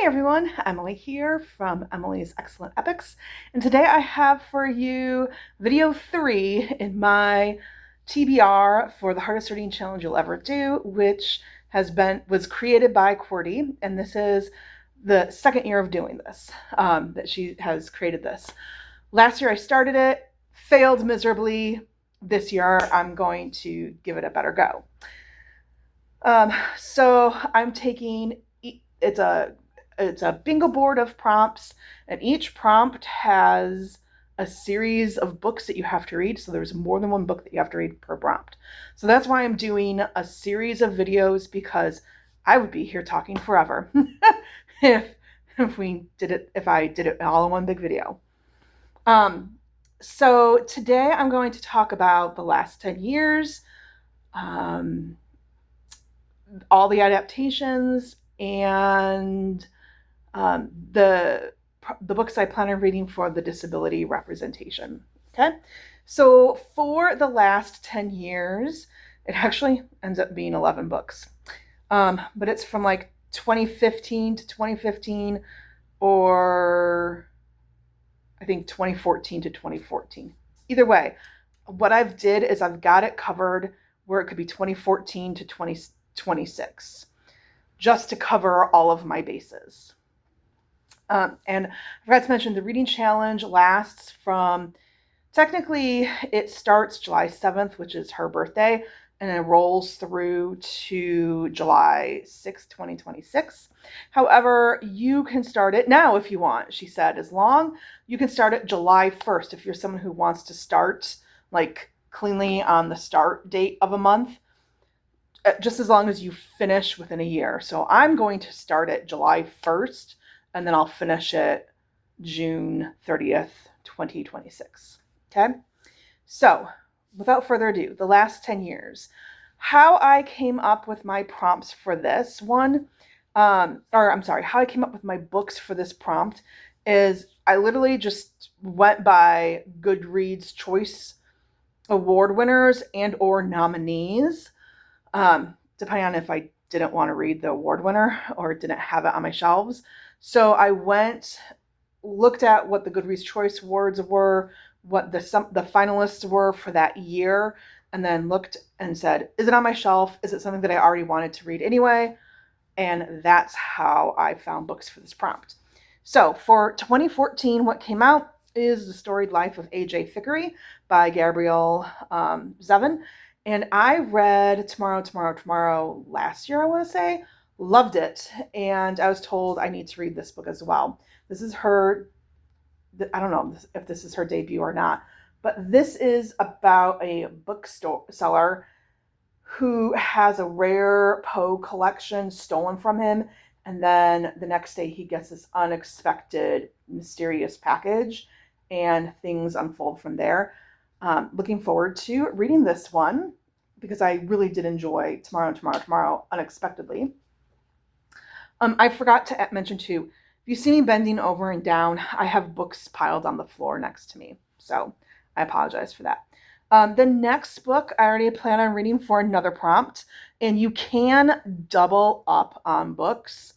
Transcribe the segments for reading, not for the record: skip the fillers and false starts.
Hi everyone, Emily here from Emily's Excellent Epics, and today I have for you video 3 in my TBR for the hardest reading challenge you'll ever do, which was created by Qwordy, and this is the second year of doing this, that she has created this. Last year I started it, failed miserably. This year I'm going to give it a better go. So I'm taking, it's a bingo board of prompts, and each prompt has a series of books that you have to read. So there's more than one book that you have to read per prompt. So that's why I'm doing a series of videos, because I would be here talking forever if I did it all in one big video. So today I'm going to talk about the last 10 years, all the adaptations, and the books I plan on reading for the disability representation. Okay, so for the last 10 years, it actually ends up being 11 books, but it's from like 2015 to 2015, or I think 2014 to 2014. Either way, what I've did is I've got it covered where it could be 2014 to 2026, just to cover all of my bases. And I forgot to mention the reading challenge lasts from, technically it starts July 7th, which is her birthday, and it rolls through to July 6th, 2026. However, you can start it now if you want, she said, you can start it July 1st if you're someone who wants to start like cleanly on the start date of a month, just as long as you finish within a year. So I'm going to start it July 1st, and then I'll finish it June 30th, 2026. Okay? So, without further ado, the last 10 years. How I came up with my prompts for this one, how I came up with my books for this prompt is I literally just went by Goodreads Choice Award winners and or nominees, depending on if I didn't want to read the award winner or didn't have it on my shelves. So I looked at what the Goodreads Choice Awards were, what the finalists were for that year, and then looked and said, is it on my shelf? Is it something that I already wanted to read anyway? And that's how I found books for this prompt. So for 2014, what came out is The Storied Life of A.J. Thickery by Gabrielle Zevin. And I read Tomorrow last year, I want to say. Loved it. And I was told I need to read this book as well. This is her, I don't know if this is her debut or not, but this is about a bookseller who has a rare Poe collection stolen from him. And then the next day he gets this unexpected, mysterious package, and things unfold from there. Looking forward to reading this one, because I really did enjoy Tomorrow unexpectedly. I forgot to mention too, if you see me bending over and down, I have books piled on the floor next to me, so I apologize for that. The next book I already plan on reading for another prompt, and you can double up on books.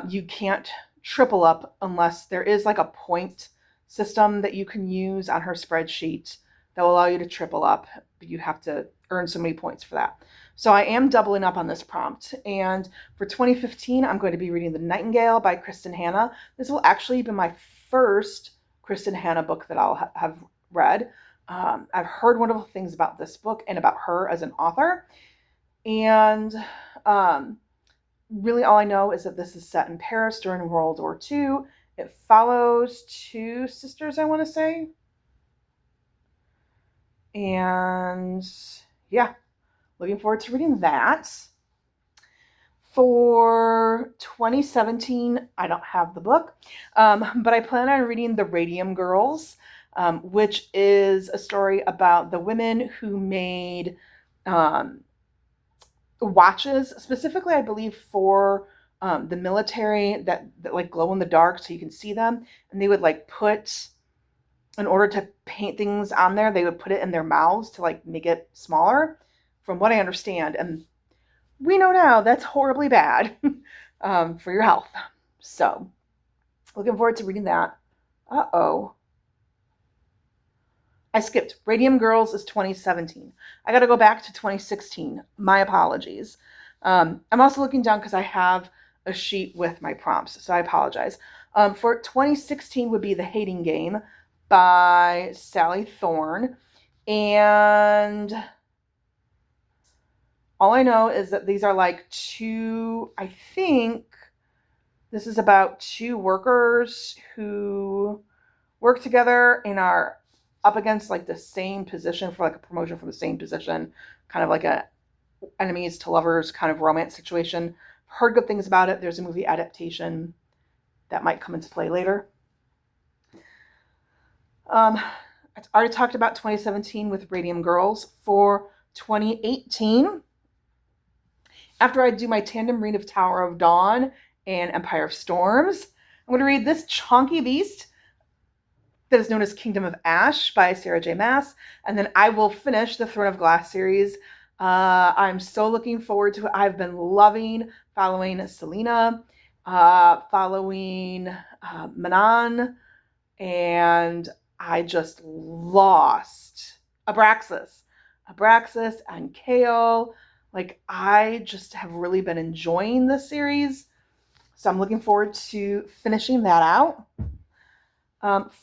You can't triple up unless there is like a point system that you can use on her spreadsheet that will allow you to triple up, but you have to earn so many points for that. So I am doubling up on this prompt. And for 2015, I'm going to be reading The Nightingale by Kristen Hanna. This will actually be my first Kristen Hanna book that I'll have read. I've heard wonderful things about this book and about her as an author. And really all I know is that this is set in Paris during World War II. It follows two sisters, I want to say. And yeah, looking forward to reading that. For 2017, I don't have the book, but I plan on reading The Radium Girls, which is a story about the women who made watches, specifically, I believe, for the military that like glow in the dark so you can see them. And they would like put, in order to paint things on there, they would put it in their mouths to like make it smaller, from what I understand. And we know now that's horribly bad. for your health. So looking forward to reading that. I skipped. Radium Girls is 2017. I got to go back to 2016. My apologies. I'm also looking down because I have a sheet with my prompts, so I apologize. For 2016 would be The Hating Game by Sally Thorne. And all I know is that these are like I think this is about two workers who work together and are up against like the same position for like a promotion for the same position, kind of like a enemies to lovers kind of romance situation. Heard good things about it. There's a movie adaptation that might come into play later. I already talked about 2017 with Radium Girls. For 2018, after I do my tandem read of Tower of Dawn and Empire of Storms, I'm going to read this chonky beast that is known as Kingdom of Ash by Sarah J. Maas, and then I will finish the Throne of Glass series. I'm so looking forward to it. I've been loving following Selena, following Manon, and I just lost Abraxas and Kale. Like, I just have really been enjoying this series, so I'm looking forward to finishing that out.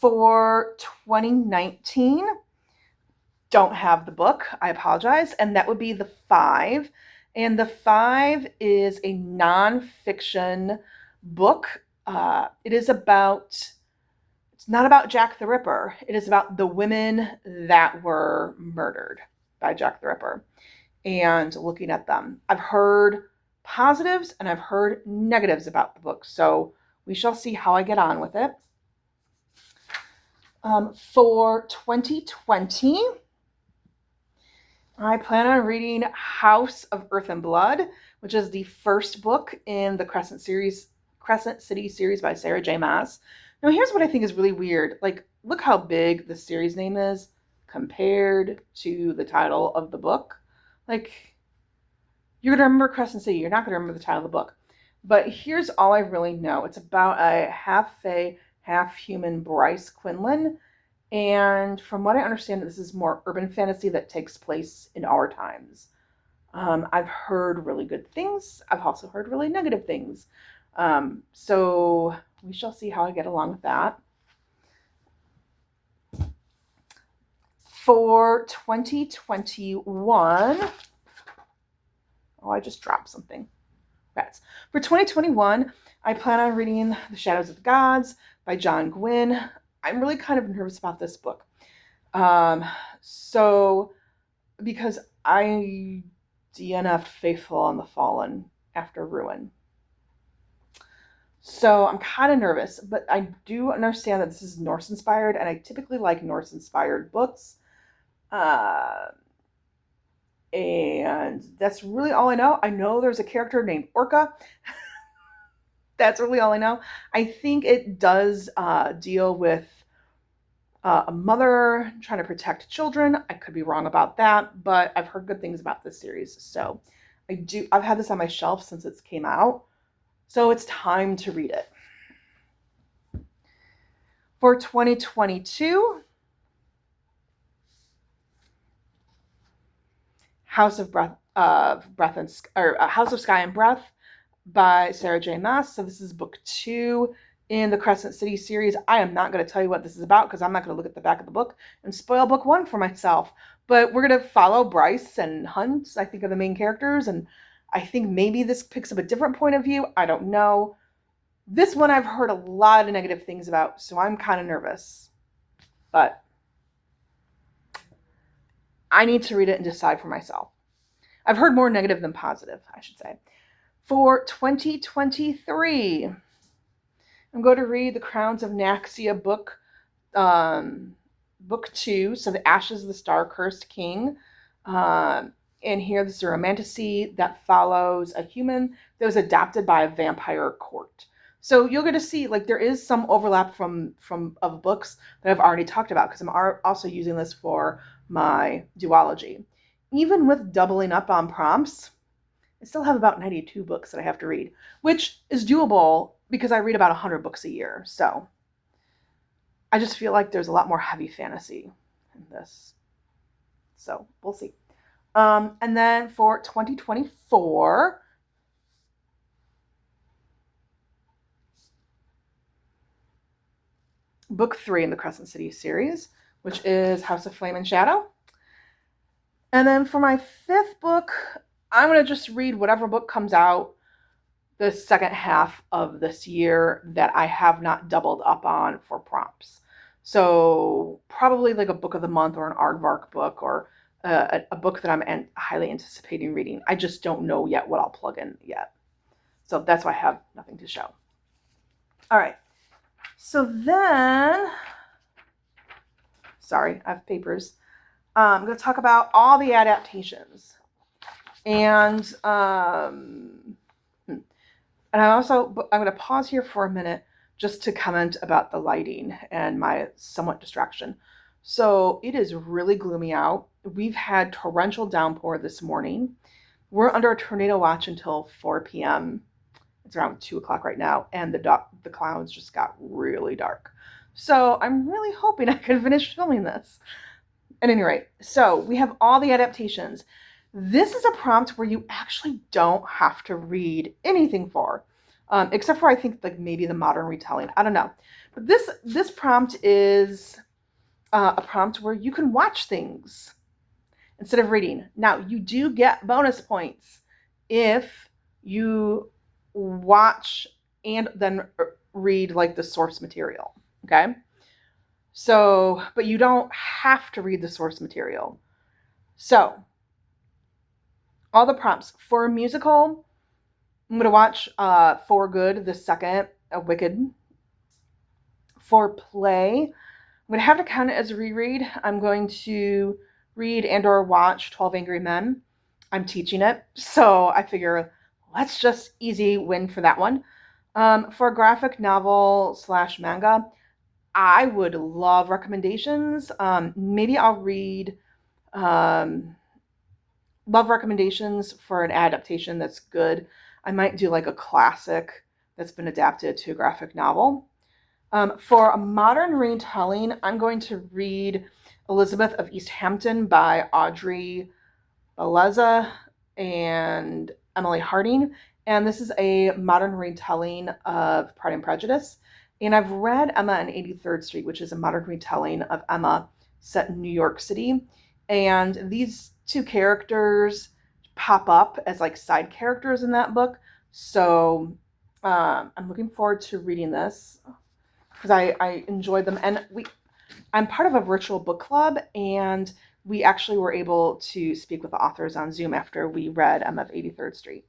For 2019, don't have the book. I apologize. And that would be The Five. And The Five is a nonfiction book. It's not about Jack the Ripper. It is about the women that were murdered by Jack the Ripper and looking at them. I've heard positives and I've heard negatives about the book. So we shall see how I get on with it. For 2020, I plan on reading House of Earth and Blood, which is the first book in the Crescent City series by Sarah J. Maas. Now, here's what I think is really weird. Like, look how big the series name is compared to the title of the book. Like, you're going to remember Crescent City. You're not going to remember the title of the book. But here's all I really know. It's about a half-fae, half-human Bryce Quinlan. And from what I understand, this is more urban fantasy that takes place in our times. I've heard really good things. I've also heard really negative things. So we shall see how I get along with that. For 2021, I just dropped something. Rats. For 2021, I plan on reading The Shadows of the Gods by John Gwynne. I'm really kind of nervous about this book. Because I DNF'd Faithful on the Fallen after Ruin. So I'm kind of nervous, but I do understand that this is Norse inspired, and I typically like Norse inspired books. And that's really all I know. I know there's a character named Orca. That's really all I know. I think it does deal with a mother trying to protect children. I could be wrong about that, but I've heard good things about this series. So I've had this on my shelf since it came out. So it's time to read it. For 2022, House of Sky and Breath by Sarah J. Maas. So this is book 2 in the Crescent City series. I am not going to tell you what this is about because I'm not going to look at the back of the book and spoil book 1 for myself. But we're going to follow Bryce and Hunt, I think, are the main characters. And I think maybe this picks up a different point of view. I don't know. This one I've heard a lot of negative things about, so I'm kind of nervous. But I need to read it and decide for myself. I've heard more negative than positive, I should say. For 2023, I'm going to read The Crowns of Naxia book 2, so The Ashes of the Star-Cursed King. And here, this is a romantasy that follows a human that was adopted by a vampire court. So you're going to see, like, there is some overlap of books that I've already talked about because I'm also using this for my duology. Even with doubling up on prompts, I still have about 92 books that I have to read, which is doable because I read about 100 books a year. So I just feel like there's a lot more heavy fantasy in this. So we'll see. And then for 2024, book 3 in the Crescent City series, which is House of Flame and Shadow. And then for my 5th book, I'm going to just read whatever book comes out the second half of this year that I have not doubled up on for prompts. So probably like a book of the month or an aardvark book or a book that I'm highly anticipating reading. I just don't know yet what I'll plug in yet. So that's why I have nothing to show. All right. So then, sorry, I have papers. I'm going to talk about all the adaptations. And I'm going to pause here for a minute just to comment about the lighting and my somewhat distraction. So it is really gloomy out. We've had torrential downpour this morning. We're under a tornado watch until 4 p.m. It's around 2 o'clock right now, and the clouds just got really dark. So I'm really hoping I can finish filming this. At any rate, so we have all the adaptations. This is a prompt where you actually don't have to read anything for, except for I think like maybe the modern retelling. I don't know. But this prompt is a prompt where you can watch things instead of reading. Now, you do get bonus points if you watch and then read like the source material, okay? So, but you don't have to read the source material. So, all the prompts for a musical, I'm going to watch For Good, the second, Wicked. For play, I'm going to have to count it as a reread. I'm going to read and or watch 12 Angry Men. I'm teaching it, so I figure let's just easy win for that one. For a graphic novel / manga, I would love recommendations. Maybe I'll read love recommendations for an adaptation that's good. I might do like a classic that's been adapted to a graphic novel. For a modern retelling, I'm going to read Elizabeth of East Hampton by Audrey Beleza and Emily Harding. And this is a modern retelling of Pride and Prejudice. And I've read Emma and 83rd Street, which is a modern retelling of Emma set in New York City. And these two characters pop up as like side characters in that book. So I'm looking forward to reading this because I enjoyed them. And I'm part of a virtual book club, and we actually were able to speak with the authors on Zoom after we read Emma of 83rd Street.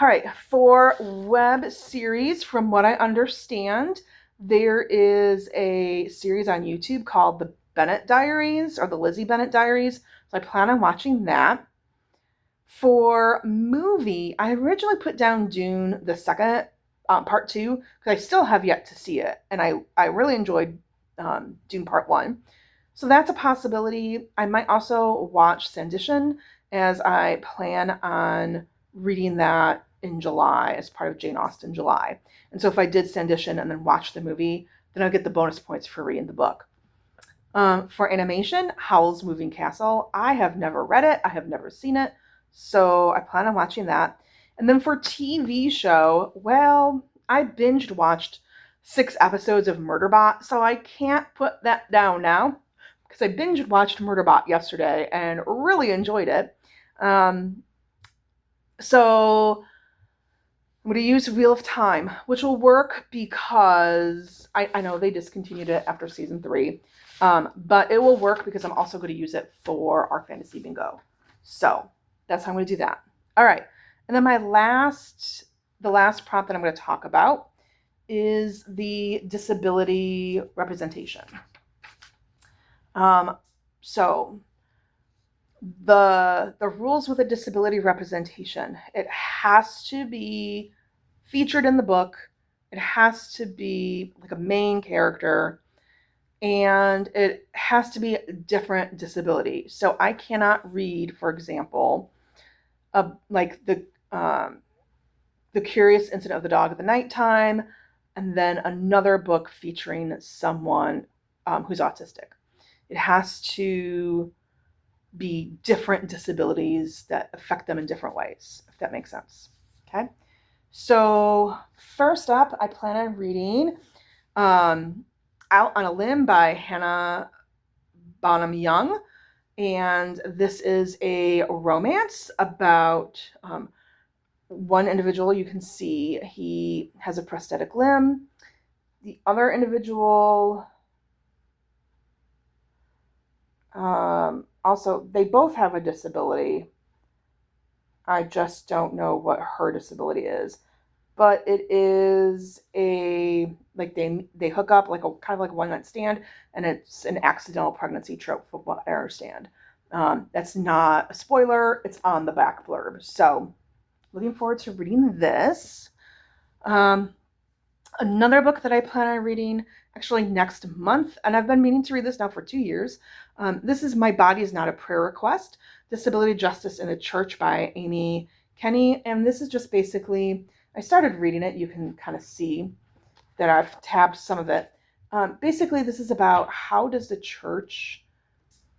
All right, for web series, from what I understand, there is a series on YouTube called The Bennett Diaries or the Lizzie Bennett Diaries. So I plan on watching that. For movie, I originally put down Dune, the second, part 2, because I still have yet to see it. And I really enjoyed Dune part 1. So that's a possibility. I might also watch Sandition, as I plan on reading that in July as part of Jane Austen July. And so if I did Sandition and then watch the movie, then I'll get the bonus points for reading the book. For animation, Howl's Moving Castle. I have never read it. I have never seen it. So I plan on watching that. And then for TV show, well, I binged watched 6 episodes of Murderbot, so I can't put that down now because I binge watched Murderbot yesterday and really enjoyed it. So I'm going to use Wheel of Time, which will work because I know they discontinued it after season 3, but it will work because I'm also going to use it for our fantasy bingo. So that's how I'm going to do that. All right. And then the last prompt that I'm going to talk about is the disability representation. So the rules with a disability representation, it has to be featured in the book. It has to be like a main character, and it has to be a different disability. So I cannot read, for example, like the Curious Incident of the Dog at the Nighttime, and then another book featuring someone who's autistic. It has to be different disabilities that affect them in different ways, if that makes sense. Okay. So first up, I plan on reading Out on a Limb by Hannah Bonham Young. And this is a romance about one individual. You can see he has a prosthetic limb. The other individual, also, they both have a disability. I just don't know what her disability is. But it is like they hook up like a kind of like a one-night stand, and it's an accidental pregnancy trope from what I understand. That's not a spoiler. It's on the back blurb. So looking forward to reading this. Another book that I plan on reading actually next month, and I've been meaning to read this now for 2 years. This is My Body is Not a Prayer Request, Disability Justice in the Church by Amy Kenny. And this is just basically, I started reading it. You can kind of see that I've tabbed some of it. Basically, this is about how does the church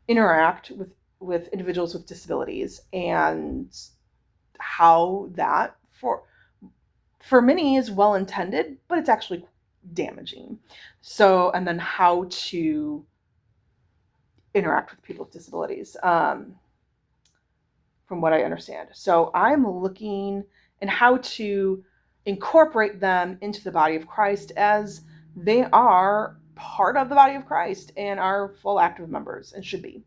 interact with individuals with disabilities, and how that for many is well intended, but it's actually damaging. So, and then how to interact with people with disabilities, from what I understand. So I'm looking and how to incorporate them into the body of Christ, as they are part of the body of Christ and are full active members and should be.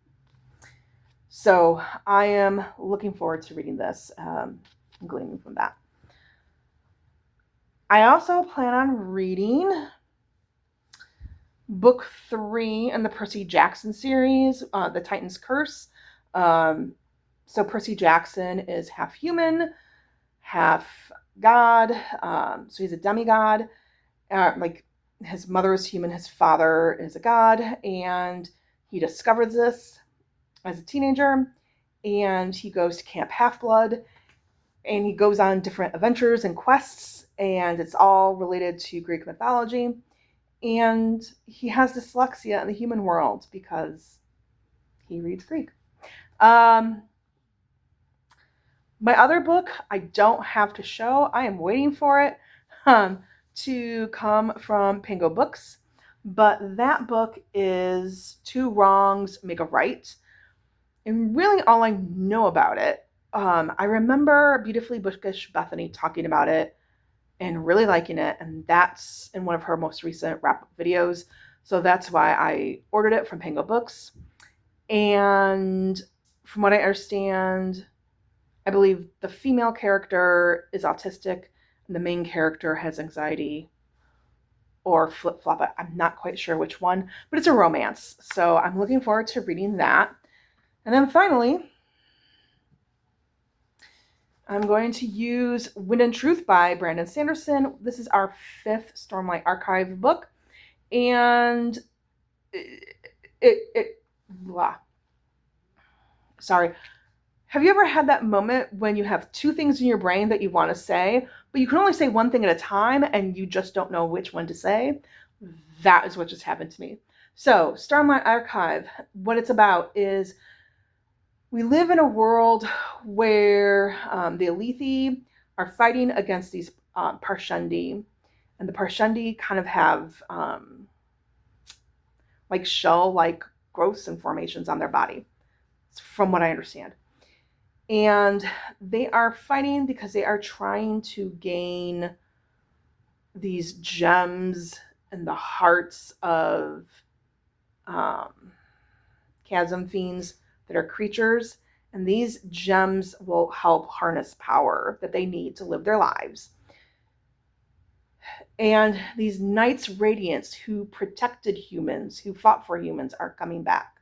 So I am looking forward to reading this, and gleaning from that. I also plan on reading book 3 in the Percy Jackson series, The Titan's Curse. So Percy Jackson is half human, half God. So he's a demigod. Like his mother is human, his father is a god, and he discovers this as a teenager, and he goes to Camp Half-Blood, and he goes on different adventures and quests, and it's all related to Greek mythology. And he has dyslexia in the human world because he reads Greek. My other book, I don't have to show. I am waiting for it to come from Pango Books. But that book is Two Wrongs Make a Right. And really all I know about it, I remember Beautifully Bookish Bethany talking about it and really liking it. And that's in one of her most recent wrap-up videos. So that's why I ordered it from Pango Books. And from what I understand, I believe the female character is autistic and the main character has anxiety, or flip-flop. I'm not quite sure which one, but it's a romance. So I'm looking forward to reading that. And then finally, I'm going to use Wind and Truth by Brandon Sanderson. This is our 5th Stormlight Archive book. And sorry. Have you ever had that moment when you have 2 things in your brain that you want to say, but you can only say one thing at a time and you just don't know which one to say? That is what just happened to me. So, Stormlight Archive, what it's about is we live in a world where the Alethi are fighting against these Parshendi, and the Parshendi kind of have like shell-like growths and formations on their body, from what I understand. And they are fighting because they are trying to gain these gems in the hearts of chasm fiends that are creatures. And these gems will help harness power that they need to live their lives. And these Knights Radiants who protected humans, who fought for humans, are coming back.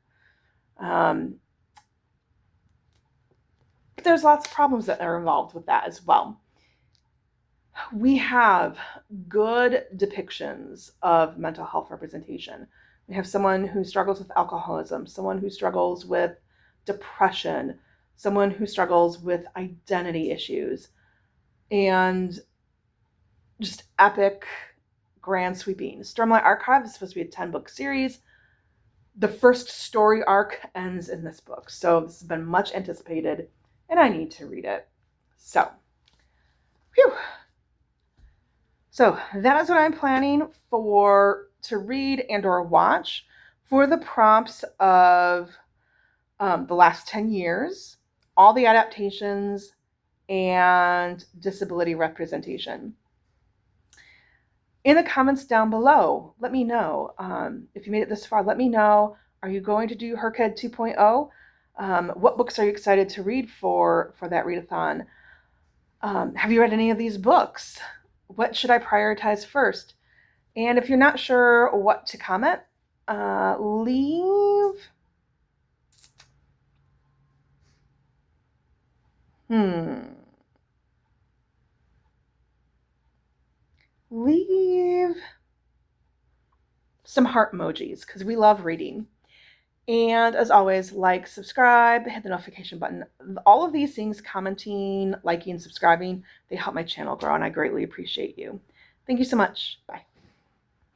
But there's lots of problems that are involved with that as well. We have good depictions of mental health representation. We have someone who struggles with alcoholism, someone who struggles with depression, someone who struggles with identity issues, and just epic, grand sweeping. Stormlight Archive is supposed to be a 10-book series. The first story arc ends in this book, so this has been much anticipated, and I need to read it. So, whew. So that is what I'm planning to read and or watch for the prompts of the last 10 years, all the adaptations, and disability representation. In the comments down below, let me know. If you made it this far, let me know. Are you going to do HRCYED 2.0? What books are you excited to read for that readathon? Have you read any of these books? What should I prioritize first? And if you're not sure what to comment, leave some heart emojis, because we love reading. And as always, like, subscribe, hit the notification button. All of these things, commenting, liking, subscribing, they help my channel grow, and I greatly appreciate you. Thank you so much. Bye.